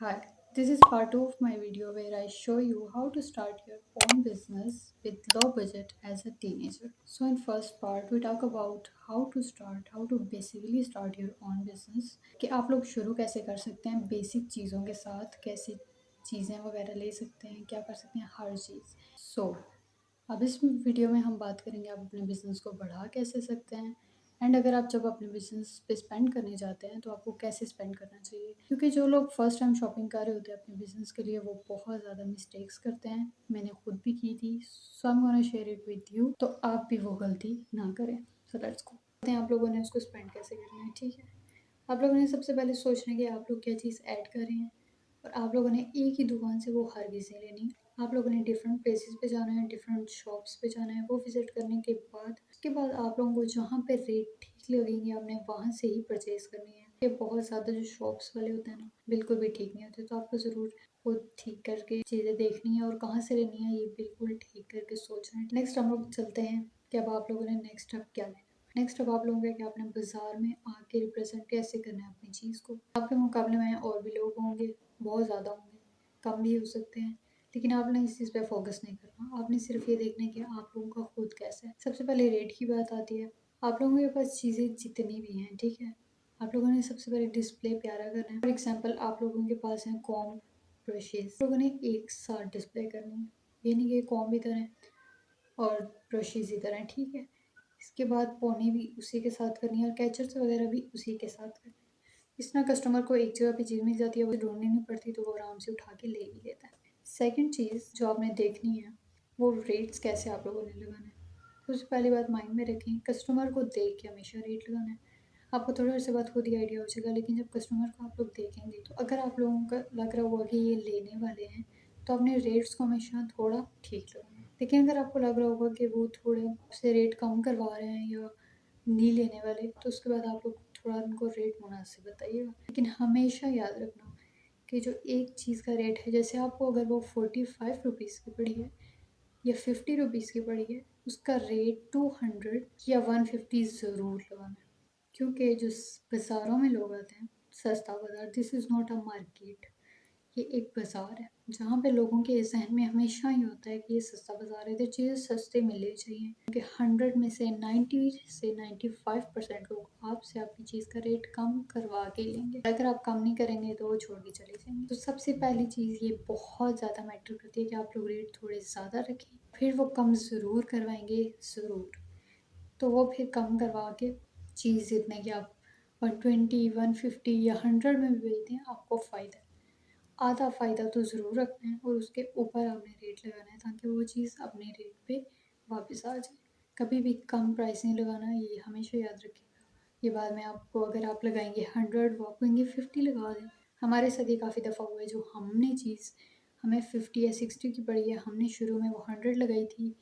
Hi, this is part 2 of my video where I show you how to start your own business with low budget as a teenager. So in first part we talk about how to basically start your own business कि आप लोग शुरू कैसे कर सकते हैं basic चीज़ों के साथ कैसे चीज़ें वगैरह ले सकते हैं क्या कर सकते हैं हर चीज़। अब इस वीडियो में हम बात करेंगे आप अपने बिज़नेस को बढ़ा कैसे सकते हैं एंड अगर आप जब अपने बिज़नेस पे स्पेंड करने जाते हैं तो आपको कैसे स्पेंड करना चाहिए क्योंकि जो लोग फर्स्ट टाइम शॉपिंग कर रहे होते हैं अपने बिज़नेस के लिए वो बहुत ज़्यादा मिस्टेक्स करते हैं। मैंने खुद भी की थी, so I am gonna share it with you तो आप भी वो गलती ना करें। So let's go. आप लोगों ने उसको स्पेंड कैसे करना है, ठीक है। आप लोगों ने सबसे पहले सोचना है कि आप लोग क्या चीज़ ऐड कर रहे हैं और आप लोगों ने एक ही दुकान से वो हर चीज़ें लेनी है। आप लोगों ने डिफरेंट प्लेसेस पे जाना है, डिफरेंट शॉप्स पे जाना है। वो विज़िट करने के बाद उसके बाद आप लोगों को जहाँ पे रेट ठीक लगेंगे आपने वहाँ से ही परचेज़ करनी है। ये बहुत ज़्यादा जो शॉप्स वाले होते हैं ना बिल्कुल भी ठीक नहीं होते, तो आपको ज़रूर खुद ठीक करके चीज़ें देखनी है और कहाँ से लेनी है ये बिल्कुल ठीक करके सोचना है। नेक्स्ट हम लोग चलते हैं कि अब आप लोगों ने नेक्स्ट स्टेप क्या लेना है। नेक्स्ट अब आप लोगों का कि आपने बाज़ार में आके रिप्रेजेंट कैसे करना है अपनी चीज़ को। आपके मुकाबले में और भी लोग होंगे, बहुत ज़्यादा होंगे, कम भी हो सकते हैं, लेकिन आपने इस चीज़ पे फोकस नहीं करना। आपने सिर्फ ये देखना है कि आप लोगों का खुद कैसा है। सबसे पहले रेट की बात आती है। आप लोगों के पास चीज़ें जितनी भी हैं, ठीक है, आप लोगों ने सबसे पहले डिस्प्ले प्यारा करना है। फॉर एग्जाम्पल आप लोगों के पास हैं कॉम ब्रशेज़, लोगों ने एक साथ डिस्प्ले करनी है। ये नहीं कि कॉम इधर है और ब्रशेज़ इधर हैं, ठीक है। इसके बाद पौनी भी उसी के साथ करनी है और कैचर्स वगैरह भी उसी के साथ करनी है। इस तरह कस्टमर को एक जगह पे चीज़ मिल जाती है, वो ढूंढनी नहीं पड़ती, तो वो आराम से उठा के ले ही लेता है। सेकंड चीज़ जो आपने देखनी है वो रेट्स कैसे आप लोगों ने लगाना है। सबसे पहली बात माइंड में रखें, कस्टमर को देख के हमेशा रेट लगाना है। आपको थोड़ी देर से बाद खुद ही आइडिया हो जाएगा, लेकिन जब कस्टमर को आप लोग देखेंगे तो अगर आप लोगों का लग रहा होगा कि ये लेने वाले हैं तो अपने रेट्स को हमेशा थोड़ा ठीक लगाना है। लेकिन अगर आपको लग रहा होगा कि वो थोड़े से रेट कम करवा रहे हैं या नहीं लेने वाले, तो उसके बाद आप लोग थोड़ा उनको रेट मुनासिब बताइएगा। लेकिन हमेशा याद रखना कि जो एक चीज़ का रेट है, जैसे आपको अगर वो 45 की पड़ी है या 50 रुपीज़ की पड़ी है, उसका रेट 200 या 150 ज़रूर लगाना है। क्योंकि जो बाज़ारों में लोग आते हैं, सस्ता बाज़ार, this is not a market, ये एक बाज़ार है जहाँ पे लोगों के ज़हन में हमेशा ही होता है कि ये सस्ता बाज़ार है, तो चीज़ें सस्ते मिलनी चाहिए। क्योंकि 100 में से 90 से 95% लोग आपसे आपकी चीज़ का रेट कम करवा के लेंगे। अगर आप कम नहीं करेंगे तो वो छोड़ के चले जाएंगे। तो सबसे पहली चीज़ ये बहुत ज़्यादा मैटर करती है कि आप लोग रेट थोड़े ज़्यादा रखें, फिर वो कम ज़रूर करवाएंगे, ज़रूर। तो वो फिर कम करवा के चीज़ जितने की आप 120 150 या 100 में भी बेचते हैं आपको फ़ायदा है। आधा फ़ायदा तो ज़रूर रखना है और उसके ऊपर आपने रेट लगाना है ताकि वो चीज़ अपने रेट पे वापस आ जाए। कभी भी कम प्राइस नहीं लगाना, ये हमेशा याद रखिएगा। ये बाद में आपको अगर आप लगाएंगे 100 वो आपको कहेंगे 50 लगा दें। हमारे साथ ये काफ़ी दफ़ा हुआ है, जो हमने चीज़ हमें 50 या 60 की पड़ी है, हमने शुरू में वो 100 लगाई थी,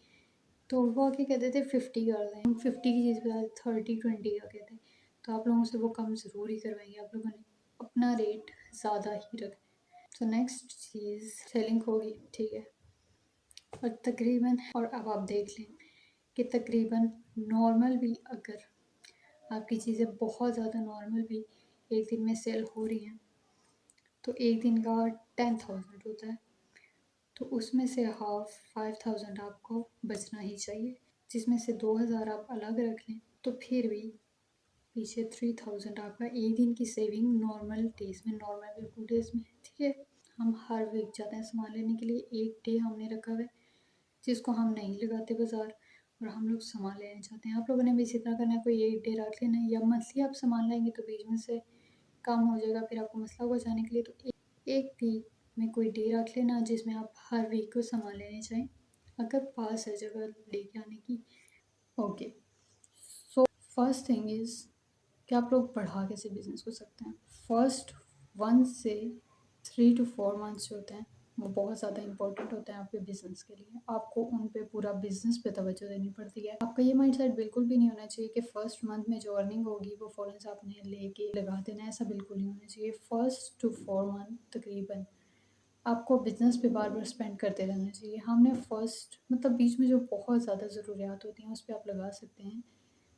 तो वो आके कहते थे 50 कर दें। हम 50 की चीज़ बता 30 20 का कहते हैं। तो आप लोगों से वो कम ज़रूर ही करवाएंगे। आप लोगों ने अपना रेट ज़्यादा ही रखना। तो नेक्स्ट चीज़ सेलिंग होगी, ठीक है। और तकरीबन, और अब आप देख लें कि तकरीबन नॉर्मल भी अगर आपकी चीज़ें बहुत ज़्यादा नॉर्मल भी एक दिन में सेल हो रही हैं तो एक दिन का 10,000 होता है, तो उसमें से हाफ 5,000 आपको बचना ही चाहिए, जिसमें से 2,000 आप अलग रख लें तो फिर भी पीछे 3,000 आपका एक दिन की सेविंग नॉर्मल डेज में, नॉर्मल बिल्कुल डेज में, ठीक है। हम हर वीक जाते हैं सामान लेने के लिए, एक डे हमने रखा हुआ है जिसको हम नहीं लगाते बाज़ार और हम लोग सामान लेने जाते हैं। आप लोगों ने भी इसी तरह करना है, कोई एक डे रख लेना है या मंथली आप सामान लाएंगे तो बीच में से कम हो जाएगा, फिर आपको मसला होगा जाने के लिए। तो एक वीक में कोई डे रख लेना जिसमें आप हर वीक को सामान लेने जाएं, अगर पास है जगह लेके आने की। Okay, so first thing is कि आप लोग बढ़ा कैसे बिजनेस कर सकते हैं। फर्स्ट 1 से 3 to 4 मंथ्स जो होते हैं वो बहुत ज़्यादा इंपॉर्टेंट होते हैं आपके बिजनेस के लिए। आपको उन पे पूरा बिजनेस पे तवज्जो देनी पड़ती है। आपका ये माइंडसेट बिल्कुल भी नहीं होना चाहिए कि फर्स्ट मंथ में जो अर्निंग होगी वो फ़ौरन से आपने लेके लगा देना है, ऐसा बिल्कुल नहीं होना चाहिए। 1 to 4 मंथ तकरीबन आपको बिजनेस पे बार बार स्पेंड करते रहना चाहिए। हमने फर्स्ट मतलब बीच में जो बहुत ज़्यादा ज़रूरियात होती हैं उस पर आप लगा सकते हैं,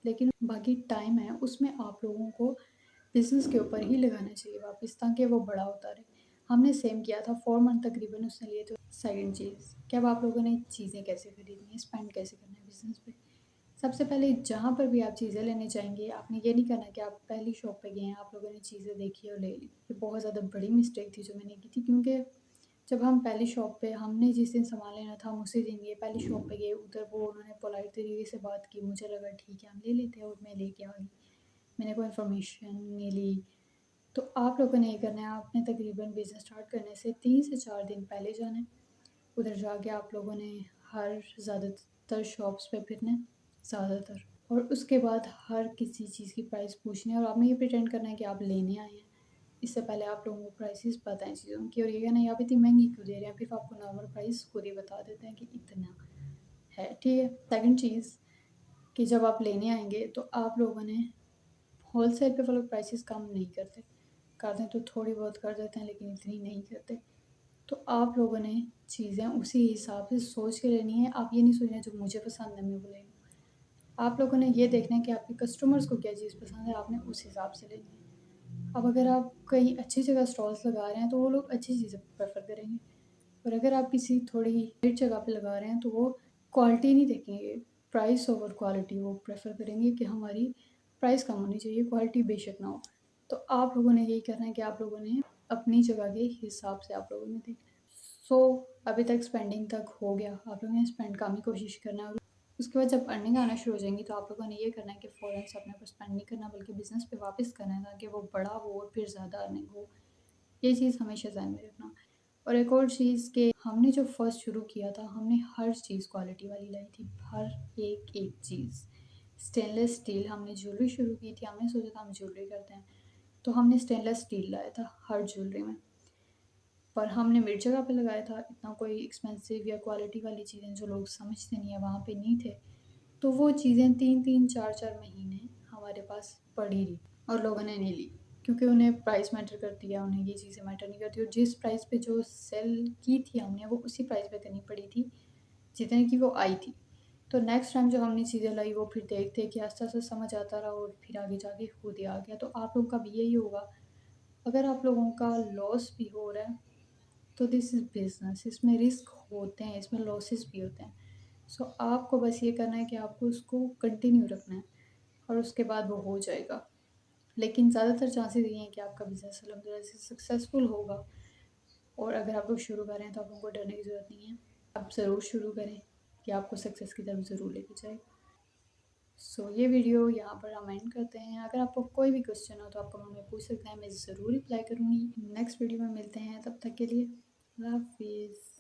लेकिन बाकी टाइम है उसमें आप लोगों को बिज़नेस के ऊपर ही लगाना चाहिए वापस, ताकि वो बड़ा होता रहे। हमने सेम किया था 4 मंथ तकरीबन उसने लिए थे। सेकंड चीज़ कि अब आप लोगों ने चीज़ें कैसे खरीदनी है, स्पेंड कैसे करना है बिज़नेस पे। सबसे पहले जहाँ पर भी आप चीज़ें लेने जाएँगे, आपने ये नहीं करना कि आप पहली शॉप पे गए हैं, आप लोगों ने चीज़ें देखी और ले ली। ये बहुत ज़्यादा बड़ी मिस्टेक थी जो मैंने की थी, क्योंकि जब हम पहली शॉप पे हमने जिस दिन सामान लेना था हम उसी दिन गए, पहली शॉप पे गए, उधर वो उन्होंने पोलाइट तरीके से बात की, मुझे लगा ठीक है हम ले लेते हैं और मैं लेके आ गई। मैंने कोई इन्फॉर्मेशन नहीं ली। तो आप लोगों ने ये करना है, आपने तकरीबन बिज़नेस स्टार्ट करने से 3 से 4 दिन पहले जाना है। उधर जाके आप लोगों ने हर ज़्यादातर शॉप्स पे फिरना है, ज़्यादातर, और उसके बाद हर किसी चीज़ की प्राइस पूछनी है और आपने ये प्रिटेंड करना है कि आप लेने आए हैं। इससे पहले आप लोगों को प्राइसेस पता हैं चीज़ों की, और ये कहना है आप इतनी महंगी क्यों दे रहे हैं, फिर आपको नॉर्मल प्राइस खुद ही बता देते हैं कि इतना है, ठीक है। सेकंड चीज़ कि जब आप लेने आएंगे तो आप लोगों ने होलसेल पे वो लोग प्राइसेस कम नहीं करते, कर दें तो थोड़ी बहुत कर देते हैं लेकिन इतनी नहीं करते। तो आप लोगों ने चीज़ें उसी हिसाब से सोच के लेनी है। आप ये नहीं सोचना जो मुझे पसंद है मैं वो ले लूँ। आप लोगों ने ये देखना है कि आपके कस्टमर्स को क्या चीज़ पसंद है, आपने उस हिसाब से लेनी है। अब अगर आप कहीं अच्छी जगह स्टॉल्स लगा रहे हैं तो वो लोग अच्छी चीज़ें प्रेफर करेंगे, और अगर आप किसी थोड़ी रेट जगह पे लगा रहे हैं तो वो क्वालिटी नहीं देखेंगे, प्राइस ओवर क्वालिटी वो प्रेफर करेंगे कि हमारी प्राइस कम होनी चाहिए, क्वालिटी बेशक ना हो। तो आप लोगों ने यही करना है कि आप लोगों ने अपनी जगह के हिसाब से आप लोगों ने देखना है। सो अभी तक स्पेंडिंग तक हो गया, आप लोगों ने स्पेंड कम ही कोशिश करना है, और उसके बाद जब अर्निंग आना शुरू हो जाएंगी तो आप लोगों ने ये करना है कि फ़ौरन से अपने ऊपर स्पेंड नहीं करना, बल्कि बिज़नेस पे वापस करना है ताकि वो बड़ा हो और फिर ज़्यादा अर्निंग हो। ये चीज़ हमेशा ध्यान में रखना। और एक और चीज़ कि हमने जो फर्स्ट शुरू किया था हमने हर चीज़ क्वालिटी वाली लाई थी, हर एक चीज़। स्टेनलेस स्टील हमने ज्वेलरी शुरू की थी, हमने सोचा था हम ज्वेलरी करते हैं, तो हमने स्टेनलेस स्टील लाया था हर ज्वेलरी में। पर हमने मिड जगह पे लगाया था, इतना कोई एक्सपेंसिव या क्वालिटी वाली चीज़ें जो लोग समझते नहीं है वहाँ पे नहीं थे। तो वो चीज़ें 3-3 4-4 महीने हमारे पास पड़ी रही और लोगों ने नहीं ली, क्योंकि उन्हें प्राइस मैटर करती है, उन्हें ये चीज़ें मैटर नहीं करती, और जिस प्राइस पे जो सेल की थी हमने वो उसी प्राइस पे करनी पड़ी थी जितने की वो आई थी। तो नेक्स्ट टाइम जो हमने चीज़ें लाई वो फिर देखते कि आस्ते-आस्ते समझ आता रहा और फिर आगे जाके खुद ही आ गया। तो आप लोगों का भी यही होगा, अगर आप लोगों का लॉस भी हो रहा है तो दिस इज़ बिज़नेस, इसमें रिस्क होते हैं, इसमें लॉसेस भी होते हैं। सो आपको बस ये करना है कि आपको उसको कंटिन्यू रखना है और उसके बाद वो हो जाएगा। लेकिन ज़्यादातर चांसेस ये हैं कि आपका बिज़नेस अल्हम्दुलिल्लाह से सक्सेसफुल होगा, और अगर आप लोग शुरू कर रहे हैं तो आप लोगों को डरने की ज़रूरत नहीं है। आप ज़रूर शुरू करें कि आपको सक्सेस की तरफ ज़रूर लेके जाए। सो ये वीडियो यहाँ पर हम एंड करते हैं। अगर आपको कोई भी क्वेश्चन हो तो आप कमेंट में पूछ सकते हैं, मैं ज़रूर रिप्लाई करूँगी। नेक्स्ट वीडियो में मिलते हैं, तब तक के लिए अल्लाह हाफ़िज़।